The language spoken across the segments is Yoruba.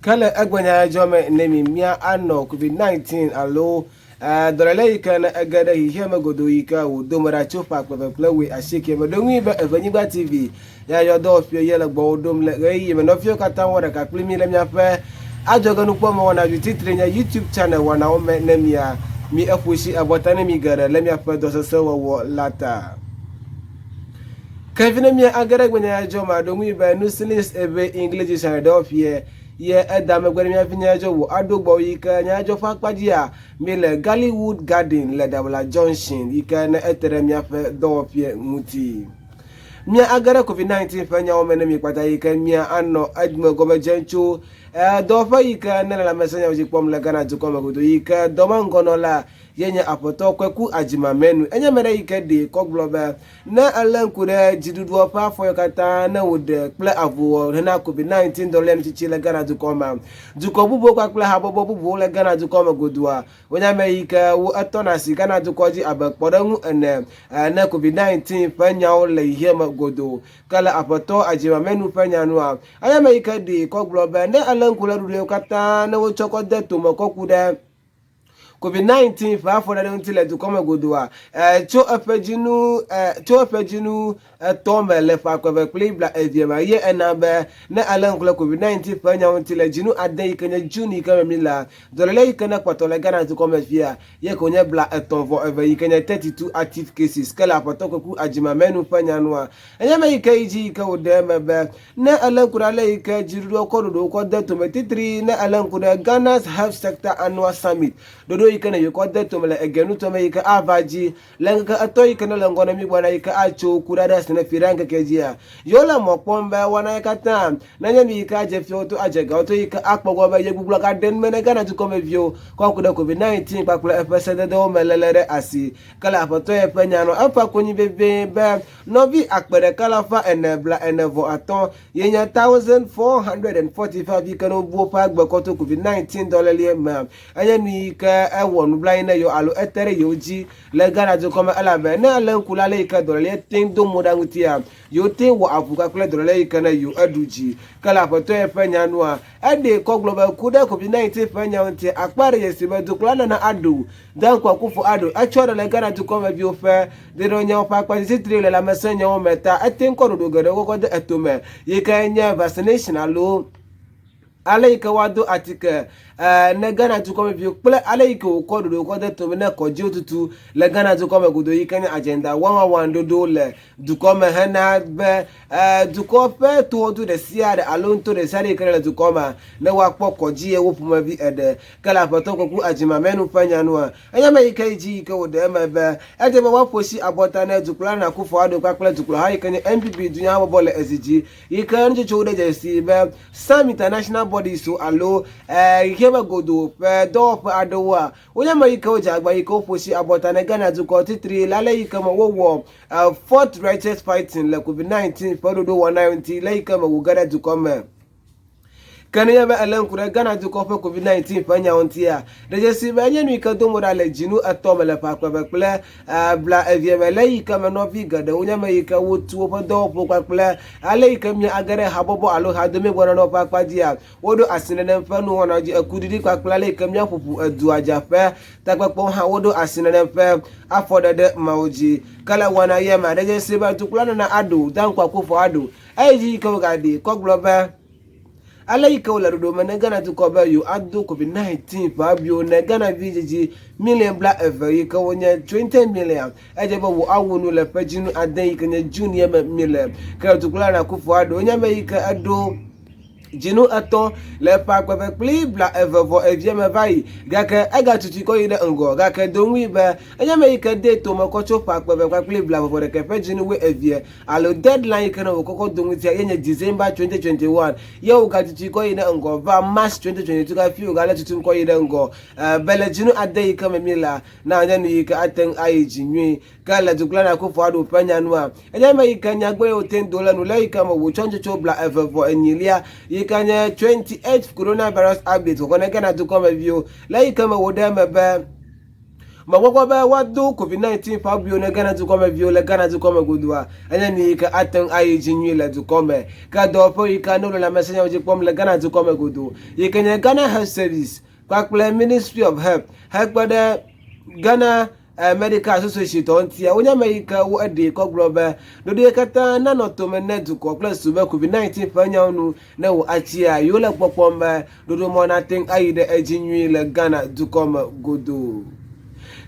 Kale Ewenyigba nemi mia ano COVID-19 alo dorele ikana agada hihema godoika wo domara chopa plewe ashike medonwi ba Ewenyigba TV ya yodo fie yele gbo dom le yi me no fie kata wora ka klimi le mia fe ajoga nu pomo wana titre nya YouTube channel wana o me nemia mi afushi abotane mi gara le mia fe do so wo lata Kevin mia agada Ewenyigba ma donwi ba nusilis ebe English channel do fie ye edame gwere mi Ewenyigba adogbo yika nyajo fakpaji a mile Gallywood Garden le Dabla Junction yika na etere mi afa do pie muti mi agara COVID-19 fanya o mena mi kwata yika mi anno admo gobe jenchu do fa yika na la mesenya oji pom le gana juko magodo yika do mangono la yenye apoto kweku ajima menu enye mere yika de koglobe na alankure jidudu pa fo yakata na wode ple avu na COVID-19 do lem chichi le gana juko ma juko bubo kwa ple habobo bubo le gana juko magodua wonya me yika wo atona si gana juko ji abakpodangu ene na COVID-19 fanya o le ihe magodo kala apoto ajima menu fanya no anya me yika de koglobe na alankure rude kata na wo choko de to makokude COVID-19 fa for the until to come godua cho afejinu tome le fa ko be bla eviema ye enabe na alankula COVID-19 fa nya until jinu adai kenya juni ka mila dolele kana kwatole gana to come fia ye ko nya bla etonvo eve kenya 32 active cases kala potoko ku ajima menu fa nya no enya me iji ka odeme be na alankula le ka jiru ko do ko de to 23 na alankula Ghana's Health Sector Annual Summit dodo ikana yikoda to mele egenu to me yika avaji lenga ato ikana langona mi bwana yika acho kurada sene firanga kejia yola mopombe wana yakata nanya mi yika je fioto ajega oto yika akpogo ba yegbugla ka den mene gana to come view kwa kuda COVID-19 pakula efesede do melelere asi kala apoto epenya no afa konyi bebe be no bi akpere kala fa enebla enevo aton yenya 1445 ikano buo pa gbekoto COVID-19 dolele ma anya ni ka wonu blaina yo alo etere yoji le gana jo koma alabe na alankula le ka dolele tin do modangutia yo tin wo avuka kule dolele ka na yo aduji kala foto e fanya no a ade ko global kuda COVID-19 fanya onti akpare yesibe dokula na adu dan kwa kufu adu achoro le gana jo koma bi ofe de no nya opa kwa sitre le la mesenya o meta atin ko do gere ko de etome yika vaccination alo alaika wado atike na Ghana to come view ple alaika ko do ko de to na ko ji otutu le Ghana to come godo yikanya agenda 111 do le du come hana be du ko pe to do the sia de alon to the sare kele du come na wa kpo ko ji e wo puma bi ede kala pato ko ku ajima menu fanya no anya me yikai ji ka wo de ma be e de wa posi abota na du plan na ku fo ado kwa kle du klo ha yikanya MPP dunya wo bole SG yikan je cho de je si be some international bodies so allo godo pe do pa adowa wonya ma yika oja agba yika oposi abota na Ghana to 43 lale yika ma wo fourth righteous fighting le COVID-19 for do 190 le yika ma wo Ghana to come kani ya ba alankura Ghana to kofe COVID-19 fanya ontia deje si ba nyenu yika do modale jinu atomele pa kwa bekle bla evieme le yika ma no vi gada wonya ma yika wo tuo pa do po kwa kle ale yika mi agare habobo alo hadome gwana no pa kwa dia wodo asinene mfanu wona ji akudidi kwa kle le yika mi apupu adu ajafe takpakpo ha wodo asinene mfe afodede maoji kala wana yema deje si ba tukula na adu dan kwa kufo adu eji yika gadi ko globe alaika wala do mena Ghana to cover you ado COVID-19 fa bio na Ghana vijiji million black ever yika wonya 20 million ejeba wo awunu le paginu adan yika nya junior million ka to kula na kufu ado wonya me yika ado jinu aton le pa kwa pli bla ever evieme vai gaka aga tuti ko ide ngo gaka donwi be enya me yika de to makocho pa kwa pli bla for the pe jinu we evie alo deadline kana okoko donwi ti enya December 2021 ye o ga tuti ko ide ngo va March 2022 ka fi o ga le tuti ko ide ngo bele jinu ade yika me mila na anya ni yika aten aiji nwi kala dukla na ko fo ado panya no a enya me yika nya gbe o $10 no le yika mo wo chonjo bla ever enyilia yikanya 28 coronavirus update ko na Ghana to come view like kama wodema ba magwagwa ba wado COVID-19 pa bio na Ghana to come bio le Ghana to come godua anya ni ka atan ayi jinwi le to come ka do po yi ka no la mesenya oje pom le Ghana to come godu yi kenya Ghana Health Service kwa Ministry of Health help the Ghana Medical Association tontia onya America wo ade ko globe do de kata na no to mena to ko plus to COVID-19 fa nya nu na wo achia yo le popomba do mo na think ayi de ajinwi le Ghana to come godu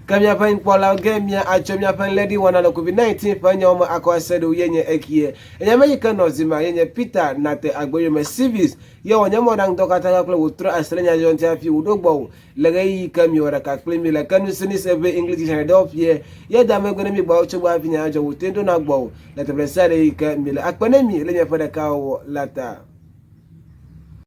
kamya pan pola gemia achomya pan lady wana la COVID-19 fa nya mo akwasedo yenye ekie enya America no zima yenye Peter nate agboyo me civis ye wonya mo dang to kata ko wutro astrenya jonti afi udogbo legai kamyo ra ka klemi la kanu sinis ebe English na do fie ye da me gona mi gba ocho gba fi nya jo wutendo na gbo la te presare ka mi la akpanemi le nya fa da ka wo lata